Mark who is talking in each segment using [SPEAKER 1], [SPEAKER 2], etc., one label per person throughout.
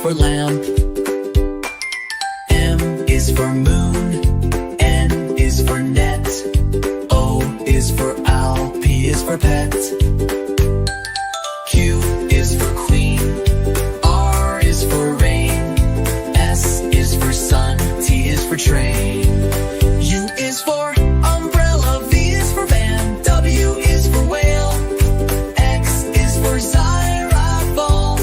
[SPEAKER 1] for lamb. M is for moon. N is for net. O is for owl. P is for pet. Q is for queen. R is for rain. S is for sun. T is for train. U is for umbrella. V is for van. W is for whale. X is for xylophone.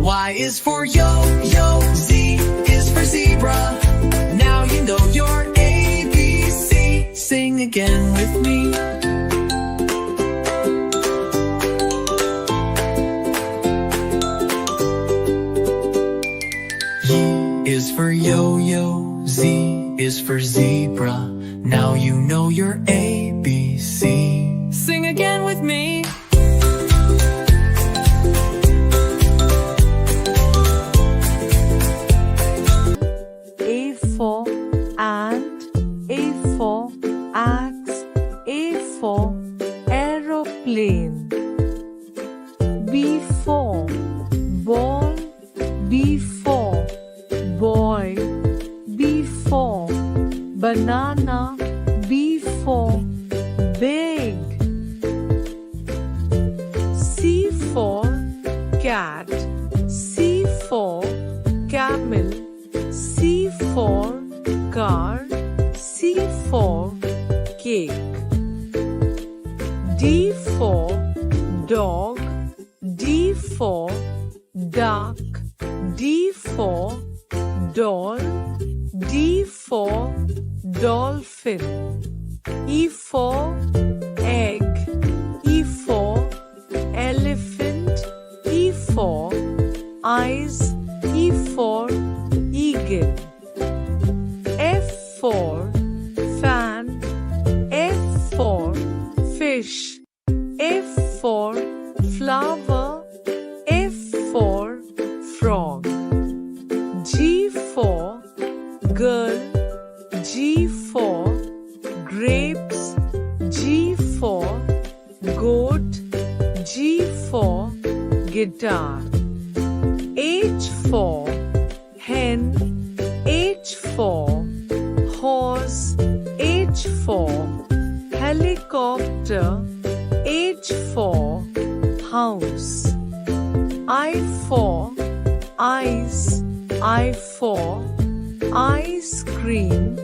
[SPEAKER 1] Y is for yo-yo. Z is for zebra. Now you know your ABC. Sing again with me. Y is for yo-yo. Z is for zebra. Now you know your ABC. Sing again with me.
[SPEAKER 2] A for ant, A for axe, A for aeroplane. B for ball, B for boy, B for banana, B for big. C for cat, C for camel, C for car, C for cake. D for dog, D for duck, D for doll, D for dolphin. E for egg, E for elephant, E for eyes, E for eagle. F for fan, F for fish, F for flower, F for frog. G for girl, G for grapes, G for goat, G for guitar. H for hen, H for horse, H for helicopter, H for house. I for ice, I for ice cream,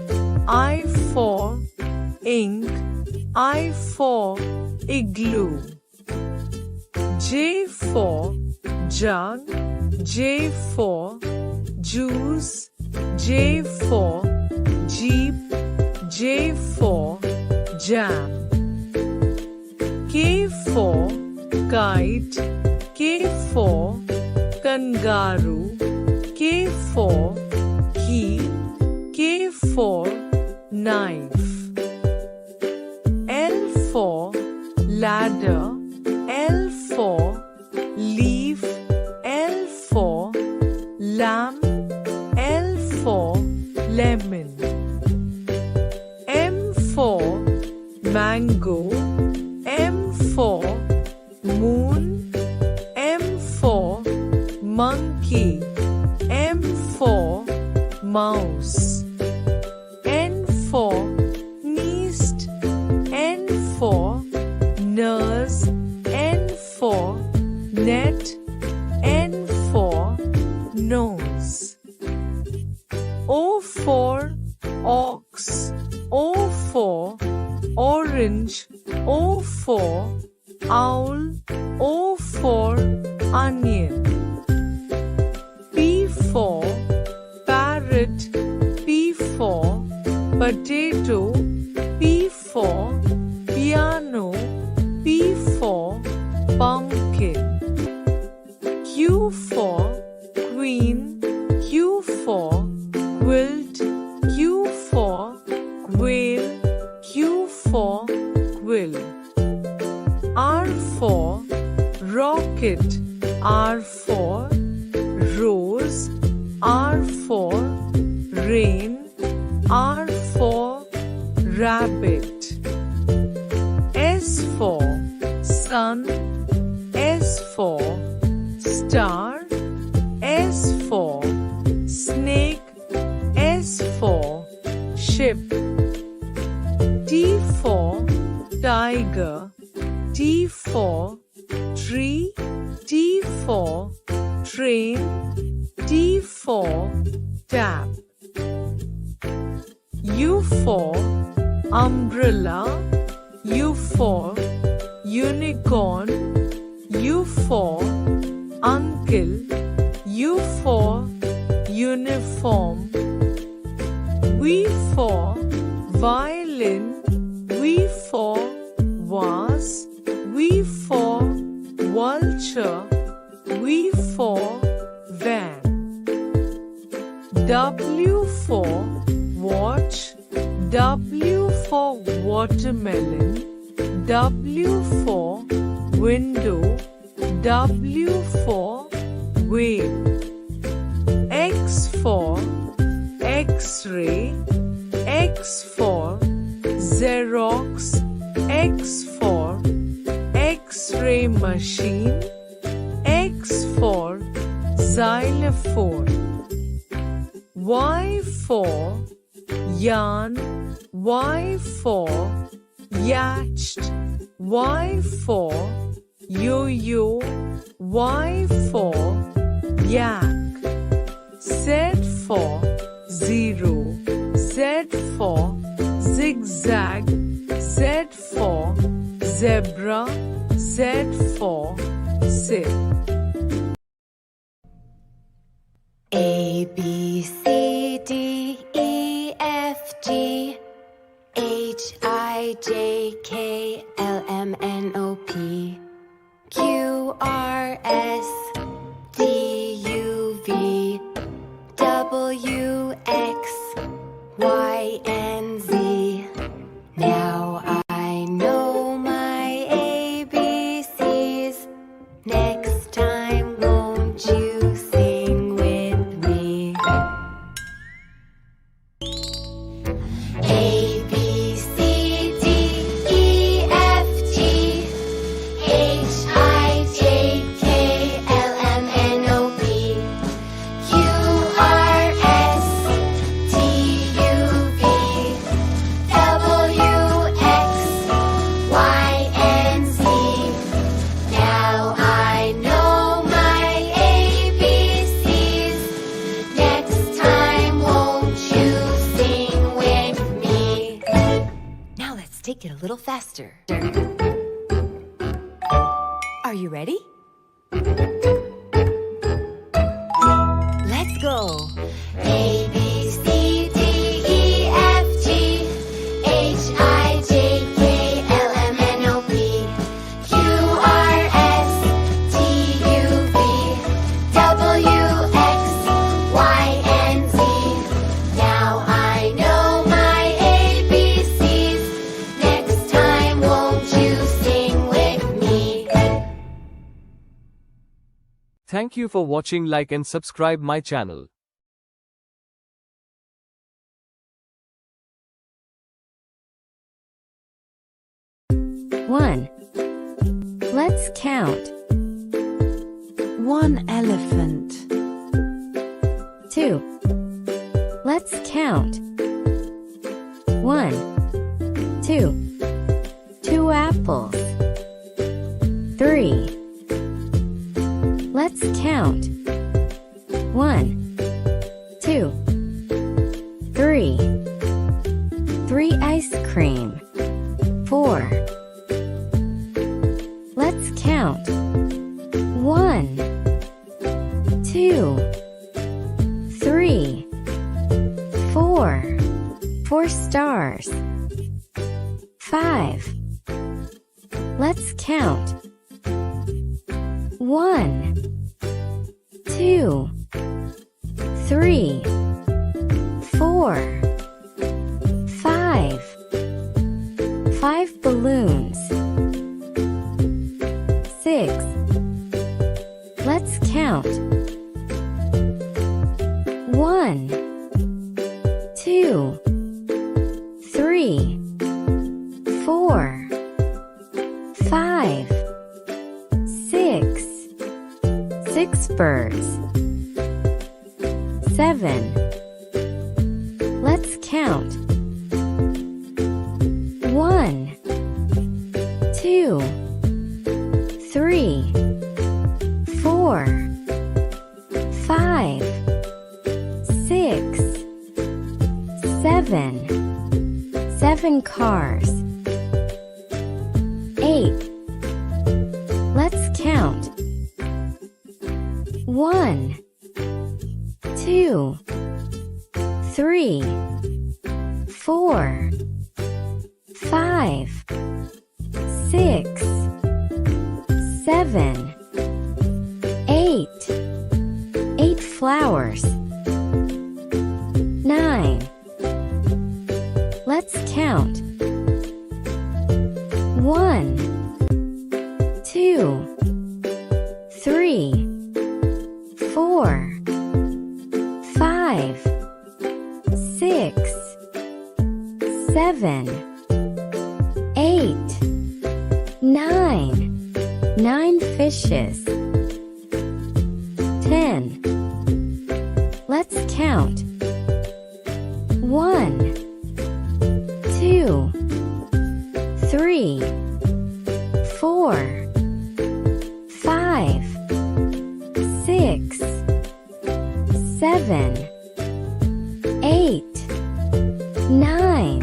[SPEAKER 2] I for ink, I for igloo. J for jug, J for juice, J for jeep, J for jam. K for kite, K for kangaroo, K for key, K for knife. L for ladder, L for leaf, L for lamb, L for lemon. M for mango, M for moon, M for monkey, M for mouse. N for nest, N for nurse, N for net, N for nose. O for ox, O for orange, O for owl, O for onion. P for parrot, P for potato, P for piano, P for pumpkin. Q for queen, Q for quilt, Q for quail, Q for quill. R for rocket, R for rose, R for rain, R for rabbit. S for sun, S for star, S tap. U for umbrella, U for unicorn, U for uncle, U for uniform. V for violin, V for vase, V for vulture, V for van. W for watch, W for watermelon, W for window, W for whale. X for X-ray, X for Xerox, X for X-ray machine, X for xylophone. Y for yarn, Y for yacht, Y for yo-yo, Y for yak. Z for zero, Z for zigzag, Z for zebra, Z for zip.
[SPEAKER 3] A, B, C, D, E, F, G, H, I, J, K, L, M, N, O, P, Q, R, S, T, U, V, W, X, Y, and Z. Now I know my ABCs. Next time, won't you sing with me? A, B, C, D, E, F, G, H, I, J, K, L, M, N, O, P, Q, R, S, T, U, V, W, X, Y, and Z. Now I know my ABCs. Next time, won't you sing with me? Now let's take it a little faster. Are you ready? Let's go. A, B, C, D, E, F, G, H, I, J, K, L, M, N, O, P, Q, R, S, T, U, V, W, X, Y, and Z. Now I know my ABCs. Next time, won't you sing with me?
[SPEAKER 4] Thank you for watching. Like and subscribe my channel.
[SPEAKER 5] One. Let's count.
[SPEAKER 6] One elephant.
[SPEAKER 5] Two. Let's count. One, two. Two apples. Three. Let's count. One, two, three. Three ice cream. Four. Let's count. One, two, three, four. Four stars. Five. Let's count. One, two, three, four, five. Five balloons. Six. Let's count. One, two, three, four, five, six. Six birds. Seven. Let's count. One, two, three, four, five, six. 6, 7, 7 cars. 8. Let's count. 1, 2, 3, 4, 5, 6, 7, 8. 8 flowers. 9. Let's count. 1, 2, 3, 4, 5, 6, 7, 8, 9. 9 fishes. 10. Let's count. 1, 2, 3, 4, 5, 6, 7, 8, 9,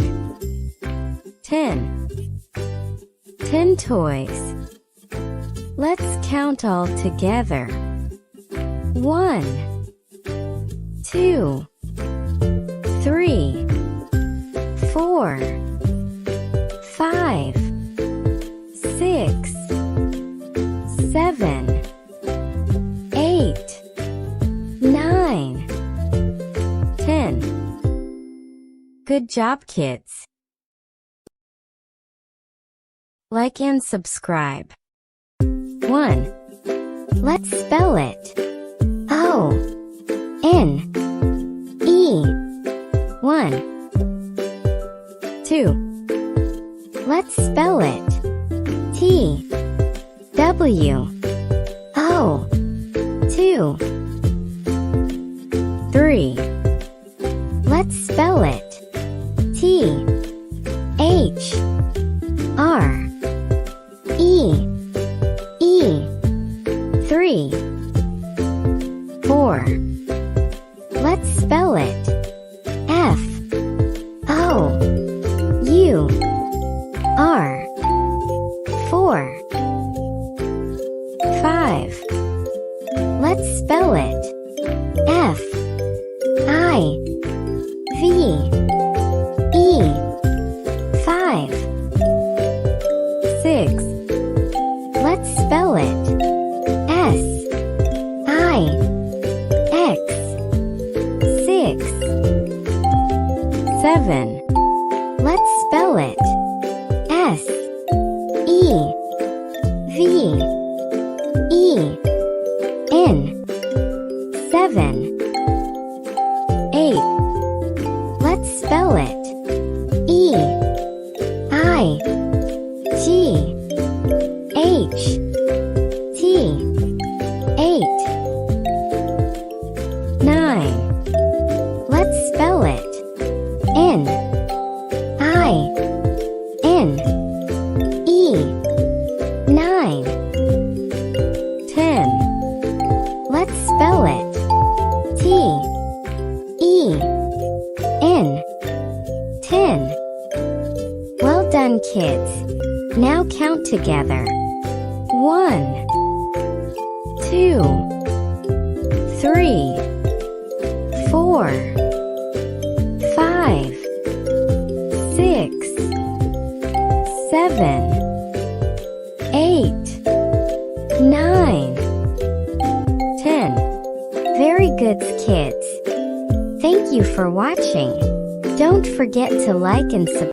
[SPEAKER 5] 10. 10 toys. Let's count all together. 1, 2, 3, 4, 5, 6, 7, 8, 9, 10. Good job, kids. Like and subscribe. 1. Let's spell it. O-N-E 1. 2. Let's spell it. T-W-O 2. 3. Let's spell it. T-H-R-E 3. 4. Let's spell it. F-O-U-R 4. 5. Let's spell it. F-I-V-E 5. 6. Let's spell it. S-I-X 6. 7. Let's spell it. S-E-V-E-N 7. 8. Let's spell it. E-I-G-H-T 8. 9. Let's spell it. N-I-N-E 9. 10. Let's spell it. T-E-N 10. Well done, kids. Now count together. 1, 2, 3, 4, 5, 6, 7, 8, 9, 10. Very good, kids. Thank you for watching. Don't forget to like and subscribe.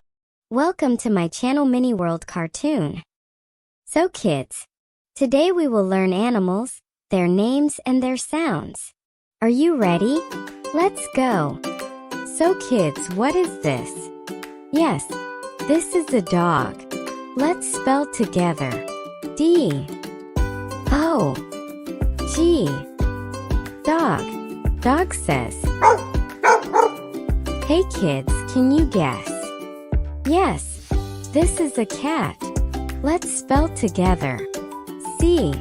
[SPEAKER 5] Welcome to my channel Mini World Cartoon. So kids, today we will learn animals, their names and their sounds. Are you ready? Let's go. So kids, what is this? Yes, this is a dog. Let's spell together. D-O-G. Dog. Dog says. Hey kids, can you guess? Yes, this is a cat. Let's spell together. C-A-T.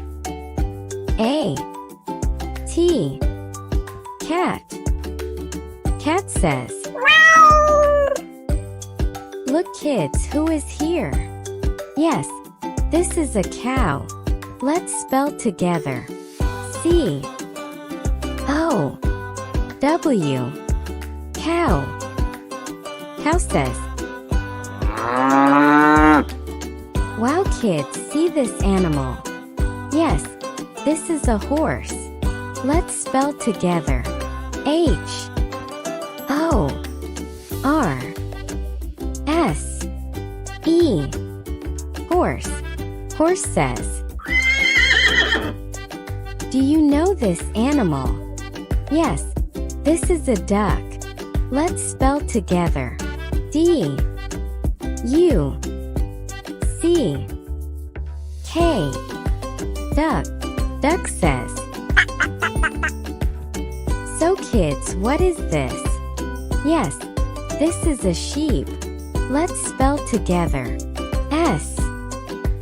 [SPEAKER 5] Cat. Cat says. Look kids, who is here? Yes, this is a cow. Let's spell together. C O W. Cow. Cow says. Wow kids, see this animal. Yes, this is a horse. Let's spell together. H O R S E. Horse. Horse says. Do you know this animal? Yes, this is a duck. Let's spell together. D U C K. Duck. Duck says. So kids, what is this? Yes, this is a sheep. Let's spell together. S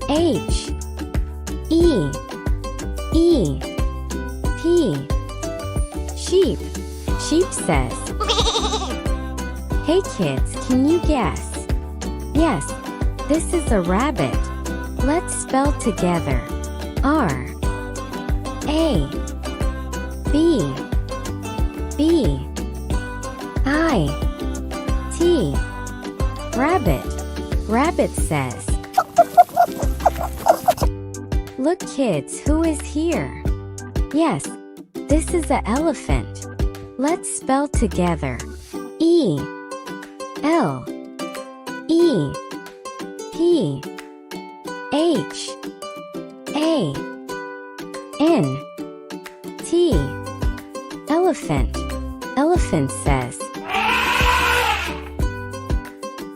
[SPEAKER 5] H E E P. Sheep. Sheep says. Hey kids, can you guess? Yes, this is a rabbit. Let's spell together. R A B B I T. Rabbit. Rabbit says. Look kids, who is here? Yes, this is an elephant. Let's spell together. E L E P H A N T. Elephant. Elephant says.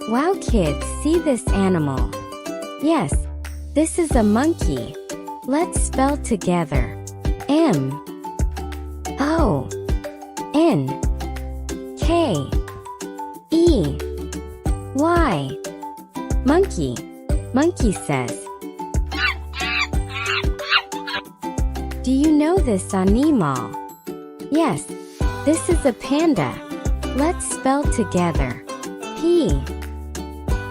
[SPEAKER 5] Wow kids, see this animal. Yes, this is a monkey. Let's spell together. M O N K E Y. Monkey. Monkey says. Do you know this animal? Yes, this is a panda. Let's spell together. P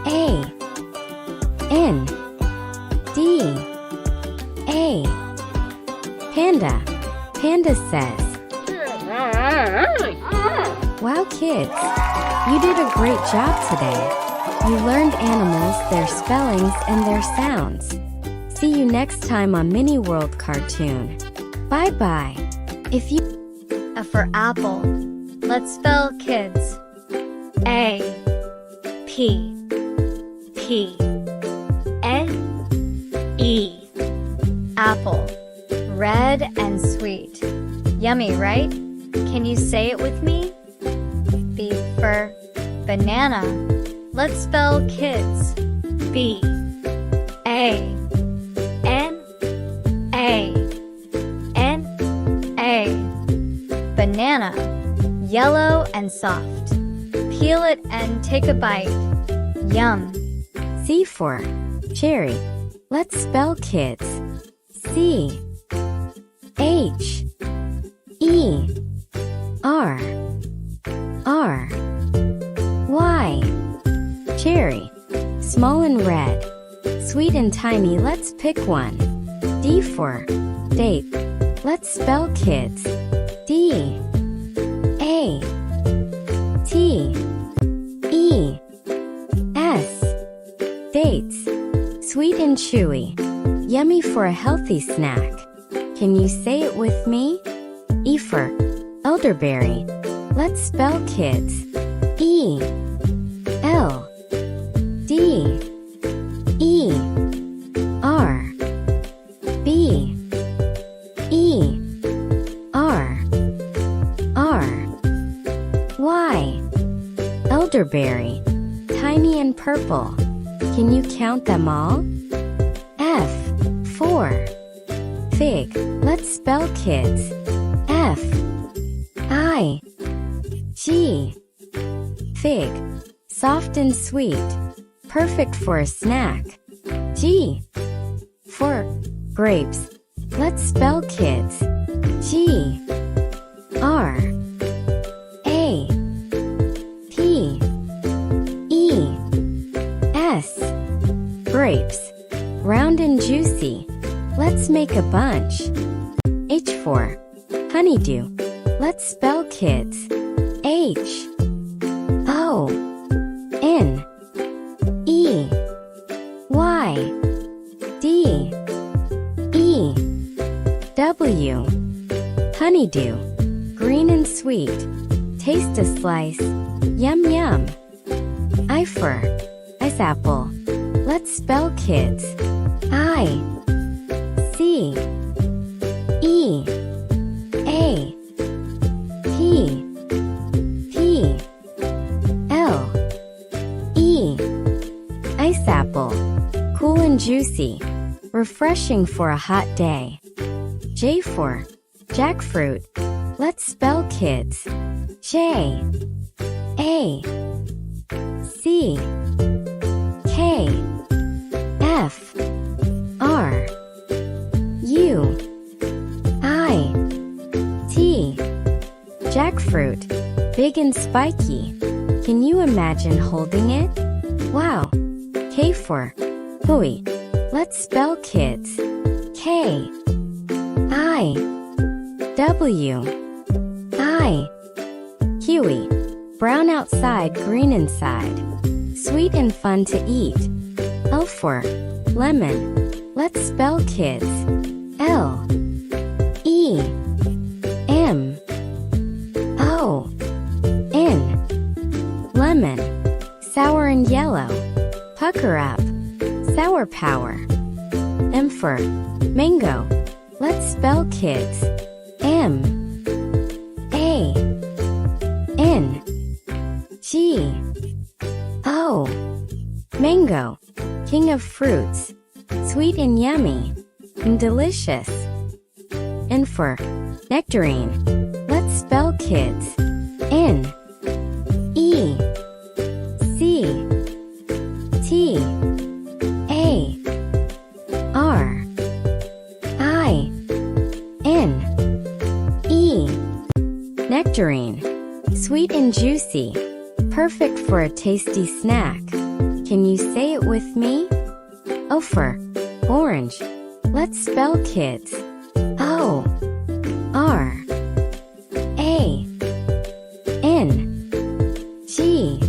[SPEAKER 5] A N D A. Panda. Panda says. Wow kids, you did a great job today. You learned animals, their spellings, and their sounds. See you next time on Mini World Cartoon. Bye bye. If you
[SPEAKER 6] For apple. Let's spell kids. A P P A E. Apple. Red and sweet. Yummy, right? Can you say it with me? B for banana. Let's spell kids. B A N A N A. Banana. Yellow and soft. Peel it and take a bite. Yum.
[SPEAKER 5] C for cherry. Let's spell kids. C H E R R Y. Cherry. Small and red. Sweet and tiny, let's pick one. D for date. Let's spell kids. D A T E S. Dates. Sweet and chewy. Yummy for a healthy snack. Can you say it with me? E for elderberry. Let's spell kids. E L D E R B E R R Y. Elderberry. Tiny and purple. Can you count them all? F for fig. Let's spell kids. F I G. Fig. Soft and sweet. Perfect for a snack. G for grapes. Let's spell kids. G R A grapes. Round and juicy. Let's make a bunch. H for honeydew. Let's spell, kids. H O N E Y D E W. Honeydew. Green and sweet. Taste a slice. Yum yum. I for ice apple. Let's spell, kids. I C E A P P L E. Ice apple. Cool and juicy. Refreshing for a hot day. J for jackfruit. Let's spell, kids. J A C K F R U I T. Jackfruit. Big and spiky. Can you imagine holding it? Wow. K for kiwi. Let's spell, kids. K I W I. Kiwi. Brown outside, green inside. Sweet and fun to eat. L for lemon. Let's spell, kids. L E M O N. Lemon. Sour and yellow. Pucker up. Sour power. M for mango. Let's spell, kids. M A N G O. Mango. King of fruits. Sweet and yummy. And delicious. N for nectarine. Let's spell, kids. N E C T A R I N E. Nectarine. Sweet and juicy. Perfect for a tasty snack. Can you say it with me? O for orange. Let's spell, kids. O R A N G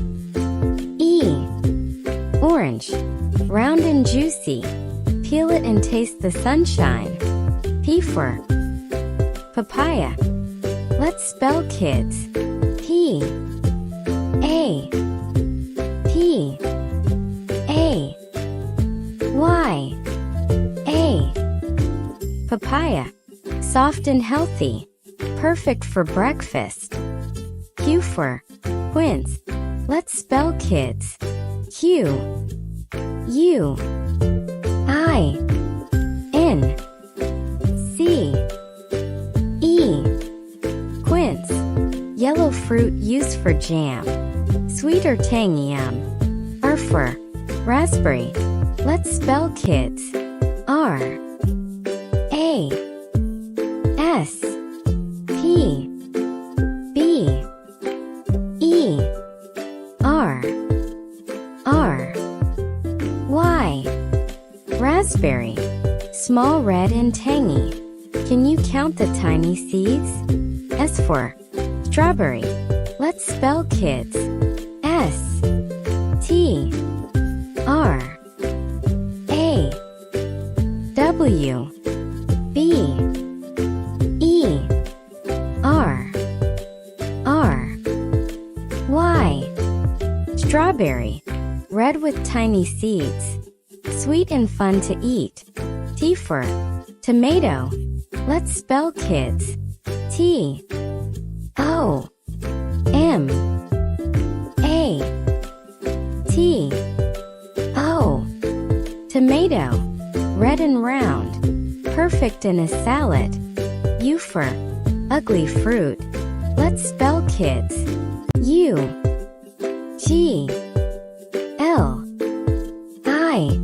[SPEAKER 5] E. Orange. Round and juicy. Peel it and taste the sunshine. P for papaya. Let's spell, kids. P A P A Y A. Papaya. Soft and healthy. Perfect for breakfast. Q for quince. Let's spell, kids. Q U I N C E. Quince. Yellow fruit used for jam. Sweet or tangy yum. R for raspberry. Let's spell, kids. R A S P B E R R Y. Raspberry. Small, red, and tangy. Can you count the tiny seeds? S for strawberry. Let's spell, kids. S T R A W B E R R Y. Strawberry. Red with tiny seeds. Sweet and fun to eat. T for tomato. Let's spell, kids. T O M A T O. Tomato. Red and round. Perfect in a salad. U for ugly fruit. Let's spell, kids. U G L I.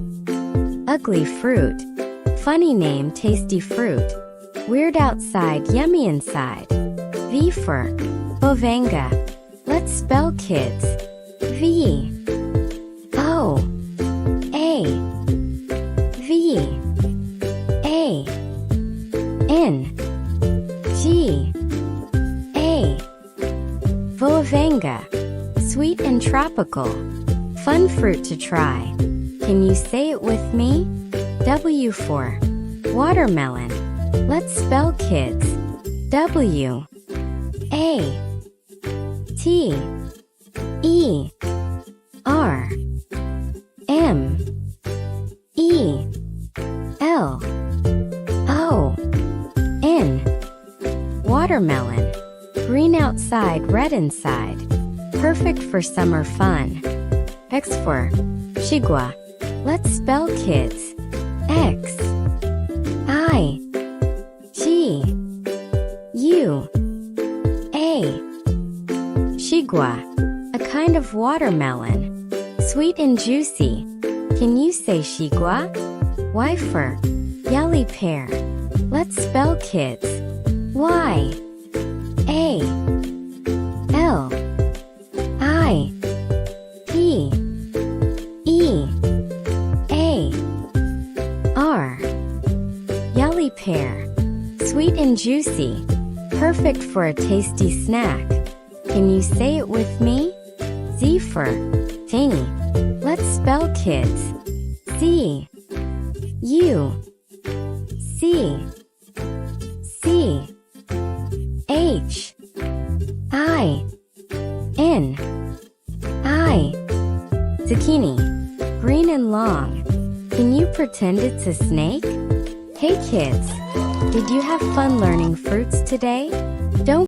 [SPEAKER 5] Ugly fruit. Funny name, tasty fruit. Weird outside, yummy inside. V for Bovanga. Let's spell, kids. V O A sweet and tropical. Fun fruit to try. Can you say it with me? W for watermelon. Let's spell, kids. W A T E R M E L O N. Watermelon. Green outside, red inside. Perfect for summer fun. X for Chigua. Let's spell, kids. X I G U A. Chigua. A kind of watermelon. Sweet and juicy. Can you say Chigua? Y for yellow pear. Let's spell, kids. Y A L I P E A R. Yellow pear. Sweet and juicy. Perfect for a tasty snack. Can you say it with me? Z for tangy. Let's spell, kids. C U C C H I N I. Zucchini. Green and long. Can you pretend it's a snake? Hey kids, did you have fun learning fruits today?